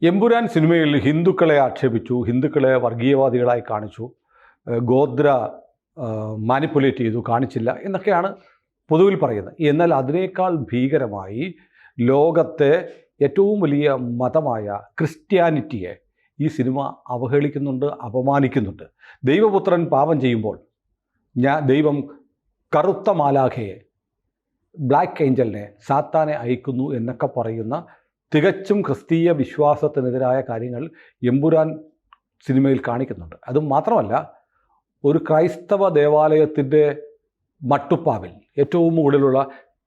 എമ്പുരാൻ സിനിമയിൽ ഹിന്ദുക്കളെ ആക്ഷേപിച്ചു, ഹിന്ദുക്കളെ വർഗീയവാദികളായി കാണിച്ചു, ഗോത്ര മാനിപ്പുലേറ്റ് ചെയ്തു, കാണിച്ചില്ല എന്നൊക്കെയാണ് പൊതുവിൽ പറയുന്നത്. എന്നാൽ അതിനേക്കാൾ ഭീകരമായി ലോകത്തെ ഏറ്റവും വലിയ മതമായ ക്രിസ്ത്യാനിറ്റിയെ ഈ സിനിമ അവഹേളിക്കുന്നുണ്ട്, അപമാനിക്കുന്നുണ്ട്. ദൈവപുത്രൻ പാപം ചെയ്യുമ്പോൾ ദൈവം കറുത്ത മാലാഖയെ, ബ്ലാക്ക് ഏഞ്ചലിനെ, സാത്താനെ അയക്കുന്നു എന്നൊക്കെ പറയുന്ന തികച്ചും ക്രിസ്തീയ വിശ്വാസത്തിനെതിരായ കാര്യങ്ങൾ എമ്പുരാൻ സിനിമയിൽ കാണിക്കുന്നുണ്ട്. അതും മാത്രമല്ല, ഒരു ക്രൈസ്തവ ദേവാലയത്തിൻ്റെ മട്ടുപ്പാവിൽ ഏറ്റവും മുകളിലുള്ള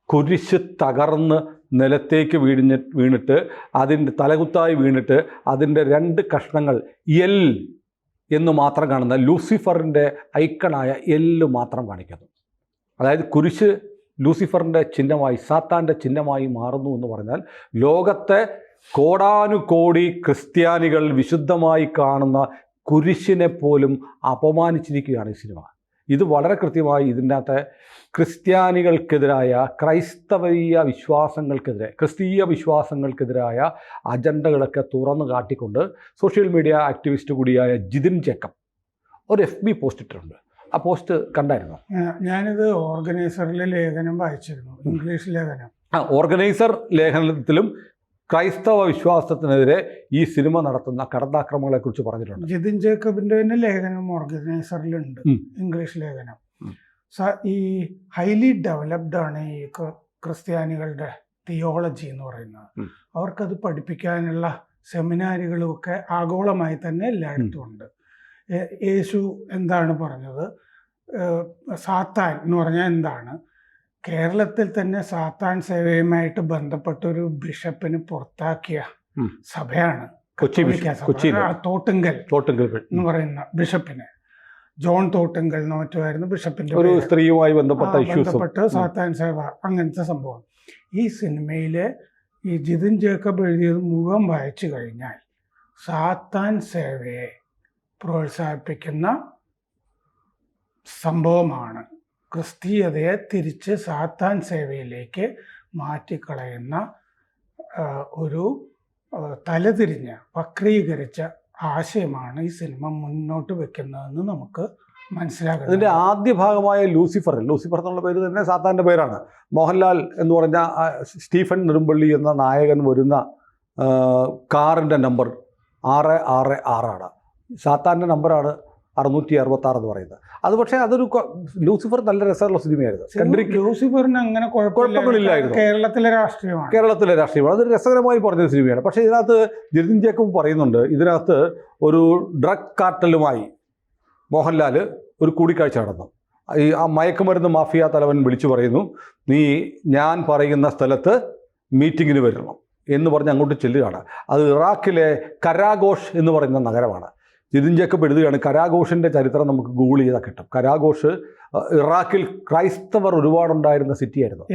കുരിശ് തകർന്ന് നിലത്തേക്ക് വീണിട്ട് അതിൻ്റെ തലകുത്തായി വീണിട്ട് അതിൻ്റെ 2 കഷ്ണങ്ങൾ എൽ എന്ന് മാത്രം കാണുന്ന ലൂസിഫറിൻ്റെ ഐക്കണായ എല്ല് മാത്രം കാണിക്കുന്നു. അതായത് കുരിശ് ലൂസിഫറിൻ്റെ ചിഹ്നമായി, സാത്താൻ്റെ ചിഹ്നമായി മാറുന്നു എന്ന് പറഞ്ഞാൽ ലോകത്തെ കോടാനുകോടി ക്രിസ്ത്യാനികൾ വിശുദ്ധമായി കാണുന്ന കുരിശിനെ പോലും അപമാനിച്ചിരിക്കുകയാണ് ഈ സിനിമ. ഇത് വളരെ കൃത്യമായി ഇതിൻ്റെ അകത്തെ ക്രിസ്ത്യാനികൾക്കെതിരായ, ക്രൈസ്തവീയ വിശ്വാസങ്ങൾക്കെതിരെ, ക്രിസ്തീയ വിശ്വാസങ്ങൾക്കെതിരായ അജണ്ടകളൊക്കെ തുറന്നു കാട്ടിക്കൊണ്ട് സോഷ്യൽ മീഡിയ ആക്ടിവിസ്റ്റ് കൂടിയായ ജിതിൻ ജേക്കബ് ഒരു FB പോസ്റ്റ് ഇട്ടിട്ടുണ്ട്. ആ പോസ്റ്റ് കണ്ടായിരുന്നു? ഞാനിത് ഓർഗനൈസറിലെ ലേഖനം വായിച്ചിരുന്നു, ഇംഗ്ലീഷ് ലേഖനം. ഓർഗനൈസർ ലേഖനത്തിലും ക്രൈസ്തവ വിശ്വാസത്തിനെതിരെ ഈ സിനിമ നടത്തുന്ന കടന്നാക്രമങ്ങളെ കുറിച്ച് പറഞ്ഞിട്ടുണ്ട്. ജിതിൻ ജേക്കബിന്റെ തന്നെ ലേഖനം ഓർഗനൈസറിലുണ്ട്, ഇംഗ്ലീഷ് ലേഖനം. ഈ ഹൈലി ഡെവലപ്ഡ് ആണ് ഈ ക്രിസ്ത്യാനികളുടെ തിയോളജി എന്ന് പറയുന്നത്. അവർക്കത് പഠിപ്പിക്കാനുള്ള സെമിനാറുകളുമൊക്കെ ആഗോളമായി തന്നെ എല്ലായിടത്തും ഉണ്ട്. യേശു എന്താണ് പറഞ്ഞത്, സാത്താൻ എന്ന് പറഞ്ഞാൽ എന്താണ്, കേരളത്തിൽ തന്നെ സാത്താൻ സേവയുമായിട്ട് ബന്ധപ്പെട്ടൊരു ബിഷപ്പിന് പുറത്താക്കിയ സഭയാണ് തോട്ടുങ്കൽ എന്ന് പറയുന്ന ബിഷപ്പിനെ. ജോൺ തോട്ടുങ്കൽ എന്ന് മറ്റുമായിരുന്നു ബിഷപ്പിന്റെ, ഒരു സ്ത്രീയുമായി ബന്ധപ്പെട്ട് സാത്താൻ സേവ, അങ്ങനത്തെ സംഭവം. ഈ സിനിമയിലെ ഈ ജിതിൻ ജേക്കബ് എഴുതിയത് മുഴുവൻ വായിച്ചു കഴിഞ്ഞാൽ സാത്താൻ സേവയെ പ്രോത്സാഹിപ്പിക്കുന്ന സംഭവമാണ്. ക്രിസ്തീയതയെ തിരിച്ച് സാത്താൻ സേവയിലേക്ക് മാറ്റിക്കളയുന്ന ഒരു തലതിരിഞ്ഞ, വക്രീകരിച്ച ആശയമാണ് ഈ സിനിമ മുന്നോട്ട് വെക്കുന്നതെന്ന് നമുക്ക് മനസ്സിലാക്കാം. അതിൻ്റെ ആദ്യ ഭാഗമായ ലൂസിഫർ എന്നുള്ള പേര് തന്നെ സാത്താൻ്റെ പേരാണ്. മോഹൻലാൽ എന്ന് പറഞ്ഞ സ്റ്റീഫൻ നെടുമ്പള്ളി എന്ന നായകൻ വരുന്ന കാറിൻ്റെ നമ്പർ 666 ആണ്. സാത്താൻ്റെ നമ്പറാണ് 666 എന്ന് പറയുന്നത്. അത് പക്ഷേ അതൊരു ലൂസിഫർ നല്ല രസമുള്ള സിനിമയായിരുന്നു. ലൂസിഫറിന് അങ്ങനെ കുഴപ്പങ്ങളില്ലായിരുന്നു. കേരളത്തിലെ രാഷ്ട്രീയമാണ്. അതൊരു രസകരമായി പറഞ്ഞ സിനിമയാണ്. പക്ഷേ ഇതിനകത്ത് ജിതിൻ ജേക്കബ് പറയുന്നുണ്ട്, ഇതിനകത്ത് ഒരു ഡ്രഗ് കാർട്ടലുമായി മോഹൻലാൽ ഒരു കൂടിക്കാഴ്ച നടന്നു. ആ മയക്കുമരുന്ന് മാഫിയ തലവൻ വിളിച്ചു പറയുന്നു, ഞാൻ പറയുന്ന സ്ഥലത്ത് മീറ്റിങ്ങിന് വരണം എന്ന് പറഞ്ഞ് അങ്ങോട്ട് ചെല്ലുകയാണ്. അത് ഇറാഖിലെ കരാഘോഷ് എന്ന് പറയുന്ന നഗരമാണ്. ജിതിൻ ജേക്കബ് എഴുതുകയാണ്, കരാഘോഷിൻ്റെ ചരിത്രം നമുക്ക് ഗൂഗിൾ ചെയ്താൽ കിട്ടും. കരാഘോഷ് ഇറാഖിൽ ക്രൈസ്തവർ ഒരുപാടുണ്ടായിരുന്ന സിറ്റിയായിരുന്നു,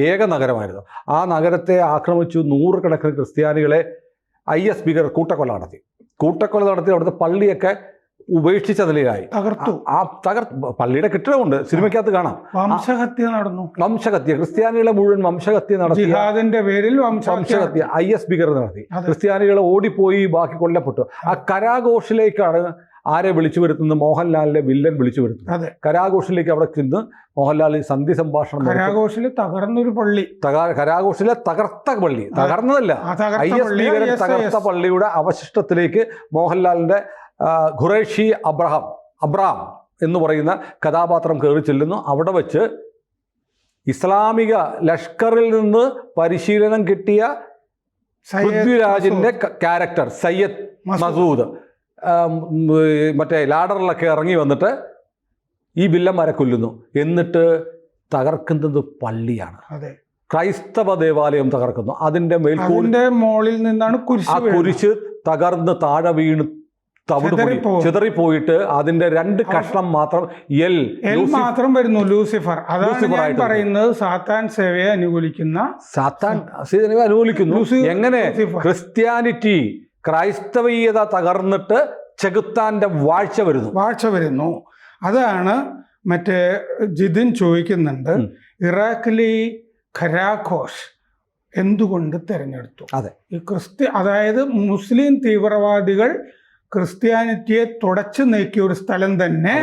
ഏക നഗരമായിരുന്നു. ആ നഗരത്തെ ആക്രമിച്ചു 100 കണക്കിന് ക്രിസ്ത്യാനികളെ IS ഭീകരർ കൂട്ടക്കൊല നടത്തി. അവിടുത്തെ പള്ളിയൊക്കെ ഉപേക്ഷിച്ച നിലയിലായി. പള്ളിയുടെ കെട്ടിടമുണ്ട്, സിനിമയ്ക്കകത്ത് കാണാം. വംശഹത്യ, ക്രിസ്ത്യാനികളെ മുഴുവൻ വംശഹത്യ നടത്തി. വംശഹത്യ IS ഭീകരർ നടത്തി. ക്രിസ്ത്യാനികളെ ഓടിപ്പോയി, ബാക്കി കൊല്ലപ്പെട്ടു. ആ കരാഘോഷിലേക്കാണ് ആരെ വിളിച്ചു വരുത്തുന്നത്? മോഹൻലാലിന്റെ വില്ലൻ വിളിച്ചു വരുത്തുന്നത്. കരാഘോഷിലേക്ക് അവിടെ ചെന്ന് മോഹൻലാൽ സന്ധി സംഭാഷണം. കരാഘോഷിലെ തകർന്നൊരു പള്ളി, കരാഘോഷിലെ തകർത്ത പള്ളി, തകർന്നതല്ല, IS ഭീകരർ തകർത്ത പള്ളിയുടെ അവശിഷ്ടത്തിലേക്ക് മോഹൻലാലിന്റെ ഖുറൈഷി അബ്രഹാം എന്ന് പറയുന്ന കഥാപാത്രം കയറി ചെല്ലുന്നു. അവിടെ വെച്ച് ഇസ്ലാമിക ലഷ്കറിൽ നിന്ന് പരിശീലനം കിട്ടിയ പൃഥ്വിരാജിന്റെ ക്യാരക്ടർ സയ്യദ് മസൂദ് മറ്റേ ലാഡറിലൊക്കെ ഇറങ്ങി വന്നിട്ട് ഈ വില്ലന്മാരെ കൊല്ലുന്നു. എന്നിട്ട് പള്ളിയാണ്, ക്രൈസ്തവ ദേവാലയം തകർക്കുന്നു. അതിന്റെ മുകളിൽ നിന്നാണ് കുരിശ് തകർന്ന് താഴെ വീണ് ചിതറിപ്പോയിട്ട് അതിന്റെ 2 കഷ്ണം മാത്രം എൽ മാത്രം വരുന്നു. ലൂസിഫർ. അതാണ് പറയുന്നത്, സാത്താൻ സേവയെ അനുകൂലിക്കുന്നു. എങ്ങനെ ക്രിസ്ത്യാനിറ്റി, ക്രൈസ്തവീയത തകർന്നിട്ട് ചെകുത്താന്റെ വാഴ്ച വരുന്നു. അതാണ് മറ്റേ ജിതിൻ ചോദിക്കുന്നുണ്ട്. ഇറാഖിലെ ഖരാഘോഷ് എന്തുകൊണ്ട് തിരഞ്ഞെടുത്തു? അതെ. ഈ അതായത് മുസ്ലിം തീവ്രവാദികൾ ക്രിസ്ത്യാനിറ്റിയെ തുടച്ചു നീക്കിയ ഒരു സ്ഥലം തന്നെ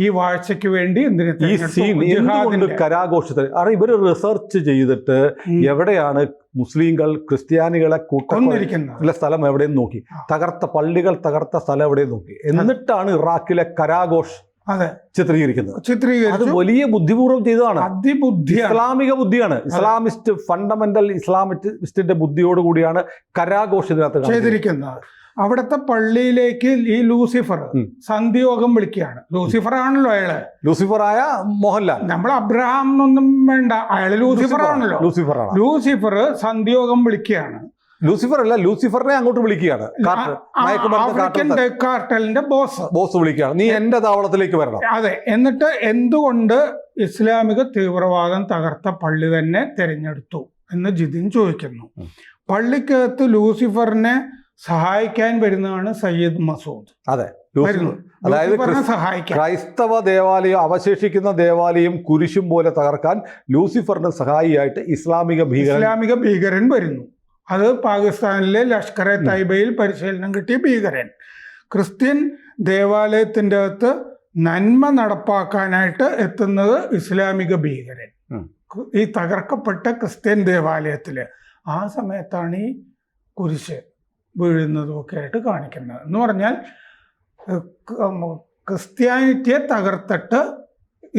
ഈ വാഴ്ചയ്ക്ക് വേണ്ടി ഈ സീൻ എന്തുകൊണ്ട് കരാഘോഷത്തിൽ ഇവര് റിസർച്ച് ചെയ്തിട്ട് എവിടെയാണ് മുസ്ലിങ്ങൾ ക്രിസ്ത്യാനികളെ കൂട്ടുന്ന സ്ഥലം എവിടെയും നോക്കി, തകർത്ത പള്ളികൾ തകർത്ത സ്ഥലം എവിടെയും നോക്കി, എന്നിട്ടാണ് ഇറാഖിലെ കരാഘോഷ് ചിത്രീകരിക്കുന്നത്. അത് വലിയ ബുദ്ധിപൂർവ്വം ചെയ്തതാണ്. ഇസ്ലാമിക ബുദ്ധിയാണ്, ഇസ്ലാമിസ്റ്റ് ഫണ്ടമെന്റൽ ഇസ്ലാമിസ്റ്റിന്റെ ബുദ്ധിയോട് കൂടിയാണ് കരാഘോഷ് ഇതിനകത്ത് ചെയ്തിരിക്കുന്നത്. അവിടുത്തെ പള്ളിയിലേക്ക് ഈ ലൂസിഫർ സന്ധിയോഗം വിളിക്കുകയാണ്. ലൂസിഫർ ആണല്ലോ അയാള്, ലൂസിഫറായ മോഹൻലാൽ. നമ്മൾ അബ്രഹാം ഒന്നും വേണ്ട, അയാള് ലൂസിഫർ ആണല്ലോ. ലൂസിഫർ സന്ധിയോഗം വിളിക്കുകയാണ്. ലൂസിഫർ അല്ല, ലൂസിഫറിനെ അങ്ങോട്ട് വിളിക്കുകയാണ്. കാർട്ടലിന്റെ ബോസ് വിളിക്കുകയാണ്, നീ എന്റെ താവളത്തിലേക്ക് വരണം. അതെ. എന്നിട്ട് എന്തുകൊണ്ട് ഇസ്ലാമിക തീവ്രവാദം തകർത്ത പള്ളി തന്നെ തിരഞ്ഞെടുത്തു എന്ന് ജിതിൻ ചോദിക്കുന്നു. പള്ളിക്കകത്ത് ലൂസിഫറിനെ സഹായിക്കാൻ വരുന്നതാണ് സയ്യിദ് മസൂദ്. അതെ, അതായത് ക്രൈസ്തവ ദേവാലയം, അവശേഷിക്കുന്ന ദേവാലയം കുരിശും പോലെ തകർക്കാൻ ലൂസിഫറിന് സഹായിയായിട്ട് ഇസ്ലാമിക ഭീകരൻ വരുന്നു. അത് പാകിസ്ഥാനിലെ ലഷ്കർ എ തൈബയിൽ പരിശീലനം കിട്ടിയ ഭീകരൻ ക്രിസ്ത്യൻ ദേവാലയത്തിൻ്റെ അകത്ത് നന്മ നടപ്പാക്കാനായിട്ട് എത്തുന്നത് ഇസ്ലാമിക ഭീകരൻ ഈ തകർക്കപ്പെട്ട ക്രിസ്ത്യൻ ദേവാലയത്തില്. ആ സമയത്താണ് ഈ കുരിശ് വീഴുന്നതും ഒക്കെ ആയിട്ട് കാണിക്കുന്നത്. എന്ന് പറഞ്ഞാൽ ക്രിസ്ത്യാനിറ്റിയെ തകർത്തിട്ട്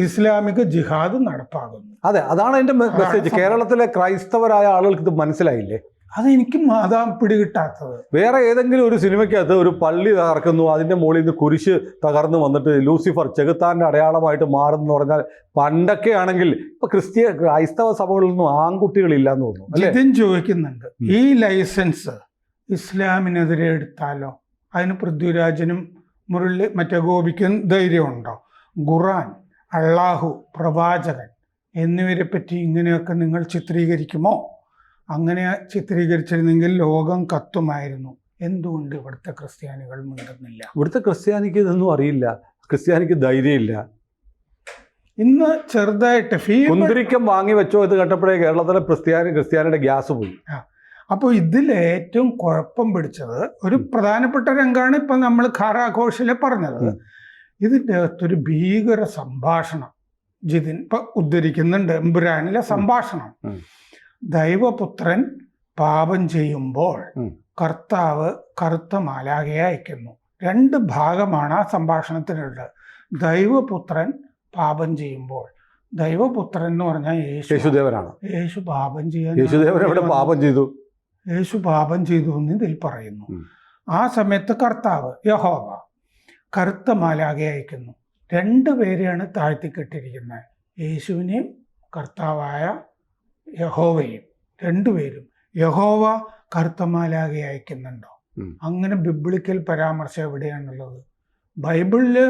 ഇസ്ലാമിക ജിഹാദ് നടപ്പാകുന്നു. അതെ, അതാണ് അതിന്റെ മെസ്സേജ്. കേരളത്തിലെ ക്രൈസ്തവരായ ആളുകൾക്ക് ഇത് മനസ്സിലായില്ലേ? അതെനിക്കും അതാ പിടികിട്ടാത്തത്. വേറെ ഏതെങ്കിലും ഒരു സിനിമയ്ക്കകത്ത് ഒരു പള്ളി തകർക്കുന്നു, അതിന്റെ മുകളിൽ നിന്ന് കുരിശ് തകർന്നു വന്നിട്ട് ലൂസിഫർ ചെകുത്താന്റെ അടയാളമായിട്ട് മാറുന്നു പറഞ്ഞാൽ, പണ്ടൊക്കെ ആണെങ്കിൽ ഇപ്പൊ ക്രൈസ്തവ സഭകളിലൊന്നും ആൺകുട്ടികളില്ല എന്ന് തോന്നുന്നു. ഇതും ചോദിക്കുന്നുണ്ട്, ഈ ലൈസൻസ് ഇസ്ലാമിനെതിരെ എടുത്താലോ? അതിന് പൃഥ്വിരാജനും മറ്റേ ഗോപിക്കും ധൈര്യമുണ്ടോ? ഖുറാൻ, അള്ളാഹു, പ്രവാചകൻ എന്നിവരെ പറ്റി ഇങ്ങനെയൊക്കെ നിങ്ങൾ ചിത്രീകരിക്കുമോ? അങ്ങനെ ചിത്രീകരിച്ചിരുന്നെങ്കിൽ ലോകം കത്തുമായിരുന്നു. എന്തുകൊണ്ട് ഇവിടുത്തെ ക്രിസ്ത്യാനികൾ മിണ്ടുന്നില്ല? ഇവിടുത്തെ ക്രിസ്ത്യാനിക്ക് ഇതൊന്നും അറിയില്ല, ക്രിസ്ത്യാനിക്ക് ധൈര്യമില്ല. ഇന്ന് ചെറുതായിട്ട് കുന്തിരിക്കം വാങ്ങി വെച്ചോ ഇത് കേട്ടപ്പോഴേ കേരളത്തിലെ ക്രിസ്ത്യാനിയുടെ ഗ്യാസ് പോയി. അപ്പോൾ ഇതിൽ ഏറ്റവും കുഴപ്പം പിടിച്ചത് ഒരു പ്രധാനപ്പെട്ട രംഗമാണ് ഇപ്പം നമ്മൾ ഖാരാഘോഷിലെ പറഞ്ഞത്. ഇതിൻ്റെ അകത്തൊരു ഭീകര സംഭാഷണം ജിതിൻ ഇപ്പം ഉദ്ധരിക്കുന്നുണ്ട്. എമ്പുരാനിലെ സംഭാഷണം. ദൈവപുത്രൻ പാപം ചെയ്യുമ്പോൾ കർത്താവ് കറുത്ത മാലാഖയെ അയക്കുന്നു. രണ്ട് ഭാഗമാണ് ആ സംഭാഷണത്തിനുള്ളത്. ദൈവപുത്രൻ പാപം ചെയ്യുമ്പോൾ, ദൈവപുത്രൻ എന്ന് പറഞ്ഞാൽ യേശുദേവനാണ്. യേശു പാപം ചെയ്യാൻ യേശു പാപം ചെയ്തു എന്ന് ഇതിൽ പറയുന്നു. ആ സമയത്ത് കർത്താവ് യഹോവ കറുത്ത മാലാഖയെ അയക്കുന്നു. രണ്ടുപേരെയാണ് താഴ്ത്തിക്കെട്ടിരിക്കുന്നത്, യേശുവിനെയും കർത്താവായ യഹോവയും. രണ്ടുപേരും. യഹോവ കറുത്ത മാലാഖയെ അയക്കുന്നുണ്ടോ? അങ്ങനെ ബിബ്ലിക്കൽ പരാമർശം എവിടെയാണുള്ളത്? ബൈബിളില്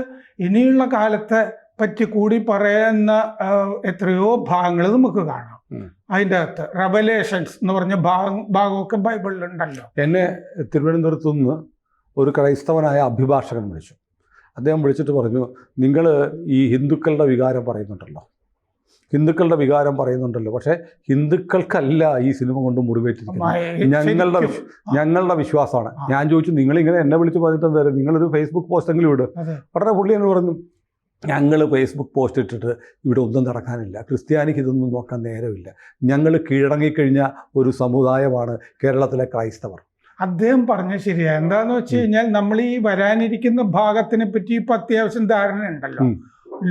ഇനിയുള്ള കാലത്തെ പറ്റി കൂടി പറയുന്ന എത്രയോ ഭാഗങ്ങൾ നമുക്ക് കാണാം. അതിൻ്റെ അകത്ത് റെവലേഷൻസ് എന്ന് പറഞ്ഞ ഭാഗമൊക്കെ ബൈബിളിലുണ്ടല്ലോ. എന്നെ തിരുവനന്തപുരത്തു നിന്ന് ഒരു ക്രൈസ്തവനായ അഭിഭാഷകൻ വിളിച്ചു. അദ്ദേഹം വിളിച്ചിട്ട് പറഞ്ഞു, നിങ്ങൾ ഈ ഹിന്ദുക്കളുടെ വികാരം പറയുന്നുണ്ടല്ലോ, പക്ഷേ ഹിന്ദുക്കൾക്കല്ല ഈ സിനിമ കൊണ്ട് മുറിവേറ്റിരിക്കുന്നത്, ഞങ്ങളുടെ വിശ്വാസമാണ്. ഞാൻ ചോദിച്ചു, നിങ്ങളിങ്ങനെ എന്നെ വിളിച്ച് പറഞ്ഞിട്ട് എന്തായാലും നിങ്ങളൊരു ഫേസ്ബുക്ക് പോസ്റ്റെങ്കിലും ഇട്. ഉടനെ പുള്ളി എന്ന് പറഞ്ഞു, ഞങ്ങൾ ഫേസ്ബുക്ക് പോസ്റ്റ് ഇട്ടിട്ട് ഇവിടെ ഒന്നും നടക്കാനില്ല, ക്രിസ്ത്യാനിക്ക് ഇതൊന്നും നോക്കാൻ നേരമില്ല, ഞങ്ങൾ കീഴടങ്ങിക്കഴിഞ്ഞ ഒരു സമുദായമാണ് കേരളത്തിലെ ക്രൈസ്തവർ. അദ്ദേഹം പറഞ്ഞ ശരിയാണ്. എന്താന്ന് വെച്ച് കഴിഞ്ഞാൽ നമ്മൾ ഈ വരാനിരിക്കുന്ന ഭാഗത്തിനെ പറ്റി ഇപ്പം അത്യാവശ്യം ധാരണ ഉണ്ടല്ലോ.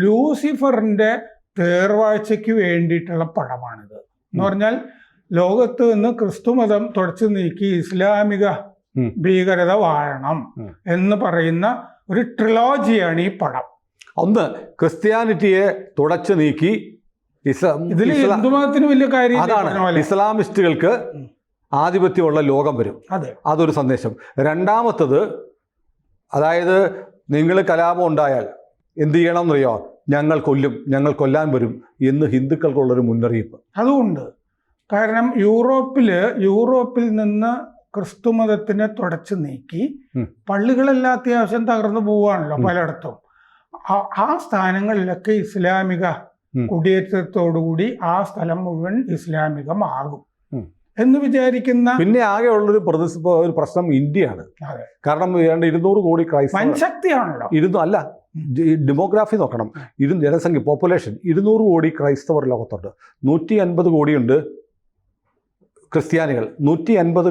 ലൂസിഫറിന്റെ തേർവാഴ്ചയ്ക്ക് വേണ്ടിയിട്ടുള്ള പടമാണിത്. എന്ന് പറഞ്ഞാൽ ലോകത്ത് നിന്ന് ക്രിസ്തുമതം തുടച്ചു നീക്കി ഇസ്ലാമിക ഭീകരത വാഴണം എന്ന് പറയുന്ന ഒരു ട്രിലോജിയാണ് ഈ പടം. ഒന്ന് ക്രിസ്ത്യാനിറ്റിയെ തുടച്ചു നീക്കി ഇതിൽ ഹിന്ദുമതത്തിന് വലിയ കാര്യം അതാണ്, ഇസ്ലാമിസ്റ്റുകൾക്ക് ആധിപത്യമുള്ള ലോകം വരും. അതൊരു സന്ദേശം. രണ്ടാമത്തത്, അതായത് നിങ്ങൾ കലാപം ഉണ്ടായാൽ എന്ത് ചെയ്യണം എന്നറിയോ? ഞങ്ങൾ കൊല്ലാൻ വരും എന്ന് ഹിന്ദുക്കൾക്കുള്ളൊരു മുന്നറിയിപ്പ്. അതുകൊണ്ട് കാരണം യൂറോപ്പിൽ നിന്ന് ക്രിസ്തുമതത്തിനെ തുടച്ചു നീക്കി പള്ളികളെല്ലാം അത്യാവശ്യം തകർന്നു പോവുകയാണല്ലോ പലയിടത്തും. ആ സ്ഥാനങ്ങളിലൊക്കെ ഇസ്ലാമിക കുടിയേറ്റത്തോടുകൂടി ആ സ്ഥലം മുഴുവൻ ഇസ്ലാമികമാകും. എന്ന് വിചാരിക്കുന്ന പിന്നെ ആകെയുള്ളൊരു ഒരു പ്രശ്നം ഇന്ത്യയാണ്. അതെ. കാരണം 200 കോടി ക്രൈസ്തവ വൻശക്തിയാണല്ലോ. അല്ല, ഡെമോഗ്രാഫി നോക്കണം. ജനസംഖ്യ, പോപ്പുലേഷൻ 200 കോടി ക്രൈസ്തവർ ലോകത്തുണ്ട്. 150 കോടിയുണ്ട് ക്രിസ്ത്യാനികൾ, 150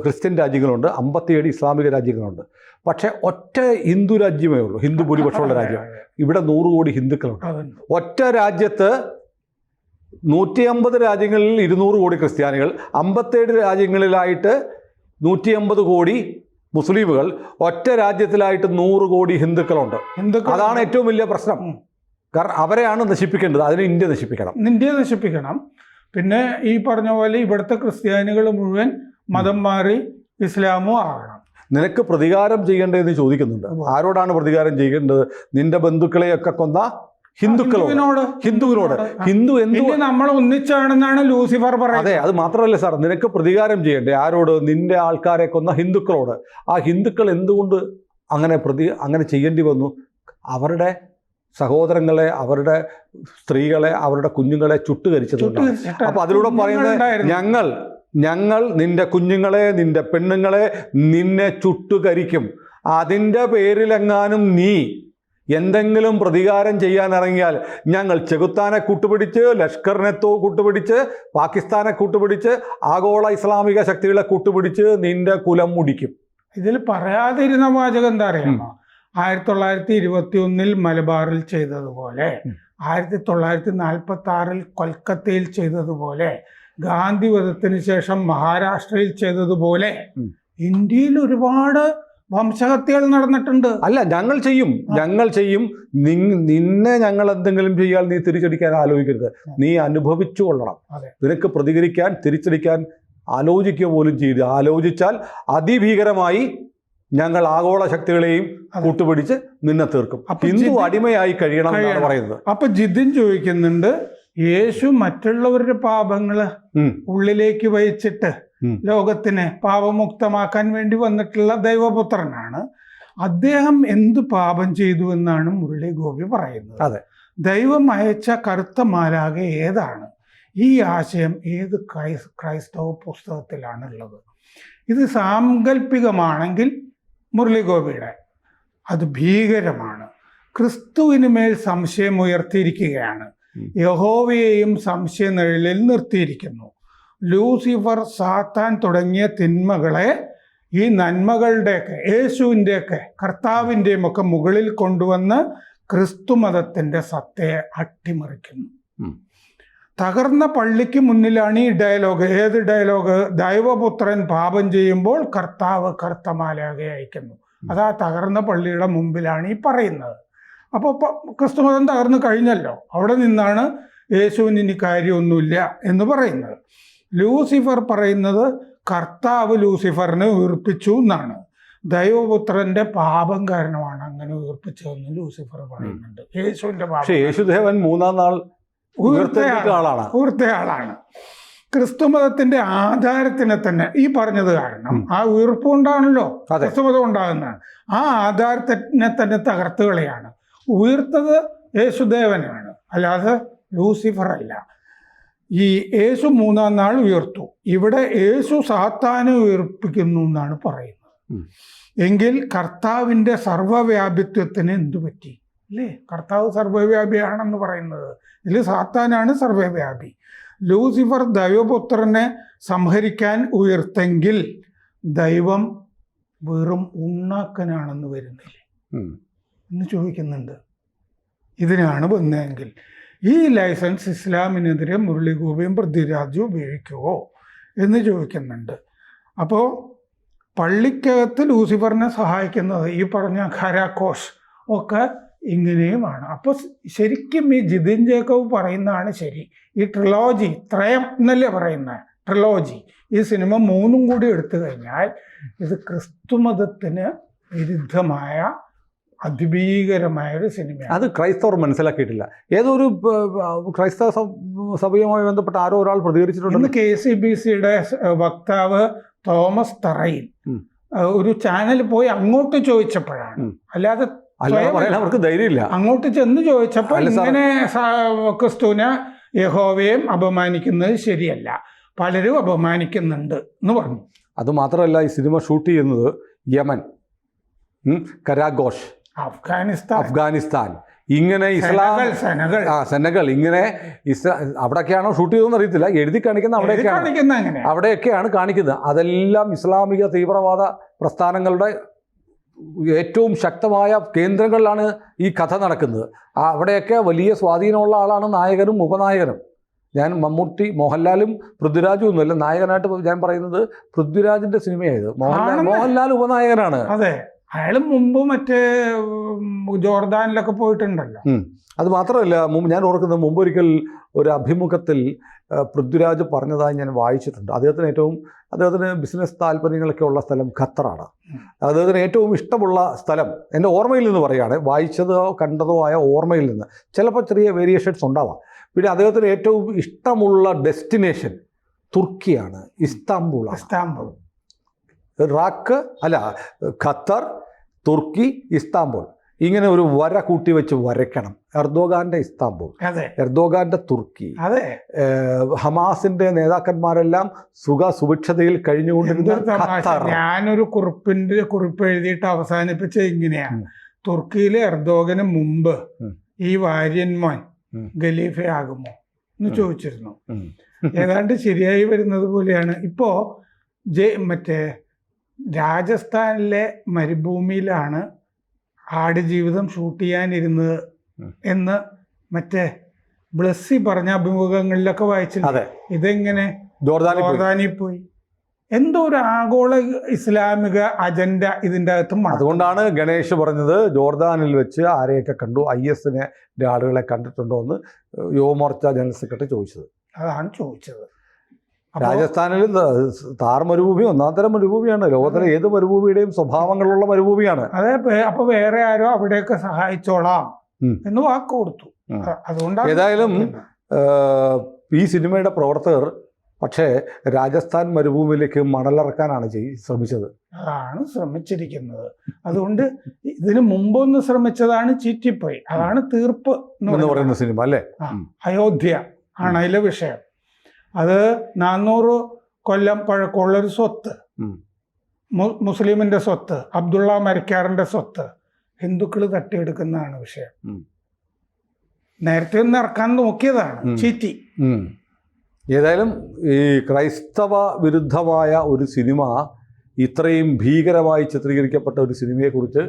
ക്രിസ്ത്യൻ രാജ്യങ്ങളുണ്ട്, 57 ഇസ്ലാമിക രാജ്യങ്ങളുണ്ട്. പക്ഷേ ഒറ്റ ഹിന്ദു രാജ്യമേ ഉള്ളൂ, ഹിന്ദു ഭൂരിപക്ഷമുള്ള രാജ്യം. ഇവിടെ 100 കോടി ഹിന്ദുക്കളുണ്ട്. ഒറ്റ രാജ്യത്ത് 150 രാജ്യങ്ങളിൽ 200 കോടി ക്രിസ്ത്യാനികൾ, 57 രാജ്യങ്ങളിലായിട്ട് 150 കോടി മുസ്ലിമുകൾ, ഒറ്റ രാജ്യത്തിലായിട്ട് 100 കോടി ഹിന്ദുക്കളുണ്ട്. അതാണ് ഏറ്റവും വലിയ പ്രശ്നം. കാരണം അവരെയാണ് നശിപ്പിക്കേണ്ടത്. അതിന് ഇന്ത്യ നശിപ്പിക്കണം. പിന്നെ ഈ പറഞ്ഞ പോലെ ഇവിടുത്തെ ക്രിസ്ത്യാനികൾ മുഴുവൻ മതം മാറി ഇസ്ലാമും ആകണം. നിനക്ക് പ്രതികാരം ചെയ്യേണ്ടതെന്ന് ചോദിക്കുന്നുണ്ട്. ആരോടാണ് പ്രതികാരം ചെയ്യേണ്ടത്? നിന്റെ ബന്ധുക്കളെയൊക്കെ കൊന്ന ഹിന്ദുവിനോട്. ഹിന്ദു നമ്മൾ ഒന്നിച്ചാണെന്നാണ് ലൂസിഫർ പറയുന്നത്. അതെ, അത് മാത്രമല്ല സാർ, നിനക്ക് പ്രതികാരം ചെയ്യണ്ടേ ആരോട്? നിന്റെ ആൾക്കാരെ കൊന്ന ഹിന്ദുക്കളോട്. ആ ഹിന്ദുക്കൾ എന്തുകൊണ്ട് അങ്ങനെ ചെയ്യേണ്ടി വന്നു? അവരുടെ സഹോദരങ്ങളെ, അവരുടെ സ്ത്രീകളെ, അവരുടെ കുഞ്ഞുങ്ങളെ ചുട്ടുകരിച്ചതുകൊണ്ട്. അപ്പൊ അതിലൂടെ പറയുന്നത് ഞങ്ങൾ നിന്റെ കുഞ്ഞുങ്ങളെ, നിന്റെ പെണ്ണുങ്ങളെ നിന്നെ ചുട്ടുകരിക്കും. അതിൻ്റെ പേരിലെങ്ങാനും നീ എന്തെങ്കിലും പ്രതികാരം ചെയ്യാൻ ഇറങ്ങിയാൽ ഞങ്ങൾ ചെകുത്താനെ കൂട്ടുപിടിച്ച്, ലഷ്കറിനെ കൂട്ടുപിടിച്ച്, പാകിസ്ഥാനെ കൂട്ടുപിടിച്ച്, ആഗോള ഇസ്ലാമിക ശക്തികളെ കൂട്ടുപിടിച്ച് നിന്റെ കുലം മുടിക്കും. ഇതിൽ പറയാതിരുന്ന വാചകം എന്താ അറിയാമോ? 1921 മലബാറിൽ ചെയ്തതുപോലെ, 1946 കൊൽക്കത്തയിൽ ചെയ്തതുപോലെ, ഗാന്ധി വധത്തിന് ശേഷം മഹാരാഷ്ട്രയിൽ ചെയ്തതുപോലെ ഇന്ത്യയിൽ ഒരുപാട് വംശഹത്യകൾ നടന്നിട്ടുണ്ട്. അല്ല, ഞങ്ങൾ ചെയ്യും. നിന്നെ ഞങ്ങൾ എന്തെങ്കിലും ചെയ്യാൻ നീ തിരിച്ചടിക്കാൻ ആലോചിക്കരുത്. നീ അനുഭവിച്ചു കൊള്ളണം. നിനക്ക് പ്രതികരിക്കാൻ, തിരിച്ചടിക്കാൻ ആലോചിക്കുക പോലും ചെയ്ത് ആലോചിച്ചാൽ അതിഭീകരമായി ഞങ്ങൾ ആഗോള ശക്തികളെയും കൂട്ടുപിടിച്ച് നിന്നെ തീർക്കും. ഹിന്ദു അടിമയായി കഴിയണം എന്നാണ് പറയുന്നത്. അപ്പൊ ജിതിൻ ചോദിക്കുന്നുണ്ട്, യേശു മറ്റുള്ളവരുടെ പാപങ്ങള് ഉള്ളിലേക്ക് വഹിച്ചിട്ട് ലോകത്തിനെ പാപമുക്തമാക്കാൻ വേണ്ടി വന്നിട്ടുള്ള ദൈവപുത്രനാണ്. അദ്ദേഹം എന്തു പാപം ചെയ്തു എന്നാണ് മുരളി ഗോപി പറയുന്നത്. അതെ, ദൈവം അയച്ച കറുത്ത മാലാഖ ഏതാണ്? ഈ ആശയം ഏത് ക്രൈസ്തവ പുസ്തകത്തിലാണുള്ളത്? ഇത് സാങ്കല്പികമാണെങ്കിൽ മുരളി ഗോപിയുടെ അത് ഭീകരമാണ്. ക്രിസ്തുവിന് മേൽ സംശയം ഉയർത്തിയിരിക്കുകയാണ്. യഹോവയെയും സംശയ നിഴലിൽ നിർത്തിയിരിക്കുന്നു. ലൂസിഫർ, സാത്താൻ തുടങ്ങിയ തിന്മകളെ ഈ നന്മകളുടെയൊക്കെ, യേശുവിൻ്റെയൊക്കെ, കർത്താവിൻ്റെയും ഒക്കെ മുകളിൽ കൊണ്ടുവന്ന് ക്രിസ്തു മതത്തിൻ്റെ സത്തയെ അട്ടിമറിക്കുന്നു. തകർന്ന പള്ളിക്ക് മുന്നിലാണ് ഈ ഡയലോഗ്. ഏത് ഡയലോഗ്? ദൈവപുത്രൻ പാപം ചെയ്യുമ്പോൾ കർത്താവ് കറുത്ത മാലാഖയെ അയക്കുന്നു. അത് ആ തകർന്ന പള്ളിയുടെ മുമ്പിലാണ് ഈ പറയുന്നത്. അപ്പോൾ ക്രിസ്തുമതം തകർന്നു കഴിഞ്ഞല്ലോ. അവിടെ നിന്നാണ് യേശുവിന് ഇനി കാര്യമൊന്നുമില്ല എന്ന് പറയുന്നത്. ലൂസിഫർ പറയുന്നത് കർത്താവ് ലൂസിഫറിനെ ഉയർപ്പിച്ചു എന്നാണ്. ദൈവപുത്രന്റെ പാപം കാരണമാണ് അങ്ങനെ ഉയർപ്പിച്ചതെന്ന് ലൂസിഫർ പറയുന്നുണ്ട്. യേശുവിന്റെ പാപം. യേശുദേവൻ 3-ാം നാൾ ഉയർത്തയാളാണ്. ക്രിസ്തുമതത്തിന്റെ ആധാരത്തിനെ തന്നെ ഈ പറഞ്ഞത് കാരണം, ആ ഉയർപ്പ് കൊണ്ടാണല്ലോ ക്രിസ്തുമതം ഉണ്ടാകുന്നതാണ്. ആ ആധാരത്തിനെ തന്നെ തകർത്ത് കളയാണ്. ഉയർത്തത് യേശുദേവനാണ്, അല്ലാതെ ലൂസിഫർ അല്ല. ഈ യേശു 3-ാം നാൾ ഉയർത്തു. ഇവിടെ യേശു സാത്താനെ ഉയർപ്പിക്കുന്നു എന്നാണ് പറയുന്നത്. എങ്കിൽ കർത്താവിൻ്റെ സർവ്വവ്യാപിത്വത്തിന് എന്തു പറ്റി? അല്ലേ? കർത്താവ് സർവ്വവ്യാപിയാണെന്ന് പറയുന്നത്. ഇതിൽ സാത്താനാണ് സർവ്വവ്യാപി. ലൂസിഫർ ദൈവപുത്രനെ സംഹരിക്കാൻ ഉയർത്തെങ്കിൽ ദൈവം വെറും ഉണ്ണാക്കനാണെന്ന് വരുന്നില്ലേ എന്ന് ചോദിക്കുന്നുണ്ട്. ഇതിനാണ് വന്നതെങ്കിൽ ഈ ലൈസൻസ് ഇസ്ലാമിനെതിരെ മുരളി ഗോപിയും പൃഥ്വിരാജും ഉപയോഗിക്കുമോ എന്ന് ചോദിക്കുന്നുണ്ട്. അപ്പോൾ പള്ളിക്കകത്ത് ലൂസിഫറിനെ സഹായിക്കുന്നത് ഈ പറഞ്ഞ ഖരാഘോഷ് ഒക്കെ ഇങ്ങനെയുമാണ്. അപ്പോൾ ശരിക്കും ഈ ജിതിൻ ജേക്കബ് പറയുന്നതാണ് ശരി. ഈ ട്രിലോജി, ത്രയം എന്നല്ലേ പറയുന്നത്, ട്രിലോജി, ഈ സിനിമ 3 കൂടി എടുത്തു കഴിഞ്ഞാൽ ഇത് ക്രിസ്തുമതത്തിന് വിരുദ്ധമായ അതിഭീകരമായ ഒരു സിനിമയാണ്. അത് ക്രൈസ്തവർ മനസ്സിലാക്കിയിട്ടില്ല. ഏതൊരു ക്രൈസ്തവ സഭയുമായി ബന്ധപ്പെട്ട ആരോ ഒരാൾ പ്രതികരിച്ചിട്ടുണ്ട്. ഇന്ന് KCBCയുടെ വക്താവ് തോമസ് തറയിൽ ഒരു ചാനൽ പോയി അങ്ങോട്ട് ചോദിച്ചപ്പോഴാണ്, അല്ലാതെ അവർക്ക് ധൈര്യമില്ല. അങ്ങോട്ട് ചെന്ന് ചോദിച്ചപ്പോൾ ഇങ്ങനെ ക്രിസ്തുവിനെ യഹോവയെയും അപമാനിക്കുന്നത് ശരിയല്ല, പലരും അപമാനിക്കുന്നുണ്ട് എന്ന് പറഞ്ഞു. അതുമാത്രമല്ല, ഈ സിനിമ ഷൂട്ട് ചെയ്യുന്നത് യമൻ, കരാഗോഷ്, അഫ്ഗാനിസ്ഥാൻ, ഇങ്ങനെ ഇസ്ലാം, സെനഗൽ, ഇങ്ങനെ അവിടെയൊക്കെയാണോ ഷൂട്ട് ചെയ്തതെന്ന് അറിയത്തില്ല, എഴുതി കാണിക്കുന്ന അവിടെയൊക്കെയാണ് കാണിക്കുന്നത്. അതെല്ലാം ഇസ്ലാമിക തീവ്രവാദ പ്രസ്ഥാനങ്ങളുടെ ഏറ്റവും ശക്തമായ കേന്ദ്രങ്ങളിലാണ് ഈ കഥ നടക്കുന്നത്. അവിടെയൊക്കെ വലിയ സ്വാധീനമുള്ള ആളാണ് നായകനും ഉപനായകനും. ഞാൻ മമ്മൂട്ടി, മോഹൻലാലും പൃഥ്വിരാജും ഒന്നുമല്ല, നായകനായിട്ട് ഞാൻ പറയുന്നത് പൃഥ്വിരാജിന്റെ സിനിമയായത്. മോഹൻലാൽ ഉപനായകനാണ്. അതെ, അയാൾ മുമ്പ് മറ്റേ ജോർദാനിലൊക്കെ പോയിട്ടുണ്ടല്ലോ. അത് മാത്രമല്ല, ഞാൻ ഓർക്കുന്നത് മുമ്പൊരിക്കൽ ഒരു അഭിമുഖത്തിൽ പൃഥ്വിരാജ് പറഞ്ഞതായി ഞാൻ വായിച്ചിട്ടുണ്ട്. അദ്ദേഹത്തിന് ബിസിനസ് താല്പര്യങ്ങളൊക്കെ ഉള്ള സ്ഥലം ഖത്തറാണ്. അദ്ദേഹത്തിന് ഏറ്റവും ഇഷ്ടമുള്ള സ്ഥലം, എൻ്റെ ഓർമ്മയിൽ നിന്ന് പറയുകയാണ്, വായിച്ചതോ കണ്ടതോ ആയ ഓർമ്മയിൽ നിന്ന്, ചിലപ്പോൾ ചെറിയ വേരിയേഷൻസ് ഉണ്ടാവാം. പിന്നെ അദ്ദേഹത്തിന് ഏറ്റവും ഇഷ്ടമുള്ള ഡെസ്റ്റിനേഷൻ തുർക്കിയാണ്, ഇസ്താംബൂൾ. ഖത്തർ, തുർക്കി, ഇസ്താംബൂൾ, ഇങ്ങനെ ഒരു വര കൂട്ടി വെച്ച് വരയ്ക്കണം. എർദോഗാന്റെ ഇസ്താംബൂൾ, എർദോഗാന്റെ തുർക്കി, ഹമാസിന്റെ നേതാക്കന്മാരെല്ലാം സുഭിക്ഷതയിൽ കഴിഞ്ഞുകൊണ്ടിരുന്ന ഖത്തർ. ഞാനൊരു കുറിപ്പ് എഴുതിയിട്ട് അവസാനിപ്പിച്ച ഇങ്ങനെയാണ്: തുർക്കിയിലെ എർദോഗന് മുമ്പ് ഈ വാര്യന്മാൻ ഖലീഫയാകുമോ എന്ന് ചോദിച്ചിരുന്നു. ഏതാണ്ട് ശരിയായി വരുന്നത് പോലെയാണ്. ഇപ്പോ മറ്റേ രാജസ്ഥാനിലെ മരുഭൂമിയിലാണ് ആടുജീവിതം ഷൂട്ട് ചെയ്യാനിരുന്നത് എന്ന് മറ്റേ ബ്ലസ്സി പറഞ്ഞ അഭിമുഖങ്ങളിലൊക്കെ വായിച്ചിട്ടുണ്ട്. ഇതെങ്ങനെ ജോർദാനിൽ പോയി? എന്തോ ഒരു ആഗോള ഇസ്ലാമിക അജണ്ട ഇതിൻ്റെ അകത്തും. അതുകൊണ്ടാണ് ഗണേഷ് പറഞ്ഞത് ജോർദാനിൽ വെച്ച് ആരെയൊക്കെ കണ്ടു, IS-ന്റെ ആളുകളെ കണ്ടിട്ടുണ്ടോ എന്ന് യുവമോർച്ച ജനറൽ സെക്രട്ടറി ചോദിച്ചത്. അതാണ് ചോദിച്ചത്. രാജസ്ഥാനിൽ താർ മരുഭൂമി ഒന്നാംതരം മരുഭൂമിയാണ്. ലോകത്തിലെ ഏത് മരുഭൂമിയുടെയും സ്വഭാവങ്ങളുള്ള മരുഭൂമിയാണ്. അതെ, അപ്പൊ വേറെ ആരോ അവിടെയൊക്കെ സഹായിച്ചോളാം എന്ന് വാക്ക് കൊടുത്തു. അതുകൊണ്ടാണ് ഏതായാലും ഈ സിനിമയുടെ പ്രവർത്തകർ പക്ഷേ രാജസ്ഥാൻ മരുഭൂമിയിലേക്ക് മണലിറക്കാനാണ് ശ്രമിച്ചത്. അതാണ് ശ്രമിച്ചിരിക്കുന്നത്. അതുകൊണ്ട് ഇതിന് മുമ്പൊന്ന് ശ്രമിച്ചതാണ് ചീറ്റിപ്പോയി. അതാണ് തീർപ്പ് എന്ന് പറയുന്ന സിനിമ അല്ലേ. അയോധ്യ ആണ് അതിലെ വിഷയം. അത് 400 കൊല്ലം പഴക്കമുള്ളൊരു സ്വത്ത്, മുസ്ലിമിന്റെ സ്വത്ത്, അബ്ദുള്ള മരക്കാറിന്റെ സ്വത്ത് ഹിന്ദുക്കൾ തട്ടിയെടുക്കുന്നതാണ് വിഷയം. നേരത്തെ ഒന്ന് ഇറക്കാൻ നോക്കിയതാണ്, ചീറ്റി. ഏതായാലും ഈ ക്രൈസ്തവ വിരുദ്ധമായ ഒരു സിനിമ, ഇത്രയും ഭീകരമായി ചിത്രീകരിക്കപ്പെട്ട ഒരു സിനിമയെക്കുറിച്ച്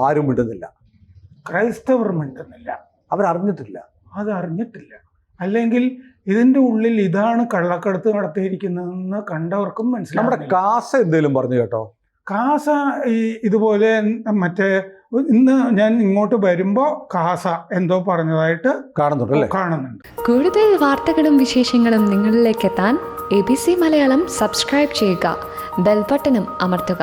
ആരും മിണ്ടുന്നില്ല. ക്രൈസ്തവർ മിണ്ടുന്നില്ല. അവരറിഞ്ഞിട്ടില്ല. അതറിഞ്ഞിട്ടില്ല. അല്ലെങ്കിൽ ഇതിൻ്റെ ഉള്ളിൽ ഇതാണ് കള്ളക്കടത്ത് നടത്തിയിരിക്കുന്നതെന്ന് കണ്ടവർക്കും മനസ്സിലാവും. നമ്മുടെ കാസ എന്തെങ്കിലും പറഞ്ഞു കേട്ടോ? കാസ ഇതുപോലെ മറ്റേ ഇന്ന് ഞാൻ ഇങ്ങോട്ട് വരുമ്പോൾ കാസ എന്തോ പറഞ്ഞതായിട്ട് കാണുന്നുണ്ട്. കൂടുതൽ വാർത്തകളും വിശേഷങ്ങളും നിങ്ങളിലേക്ക് എത്താൻ ABC മലയാളം സബ്സ്ക്രൈബ് ചെയ്യുക, ബെൽബട്ടനും അമർത്തുക.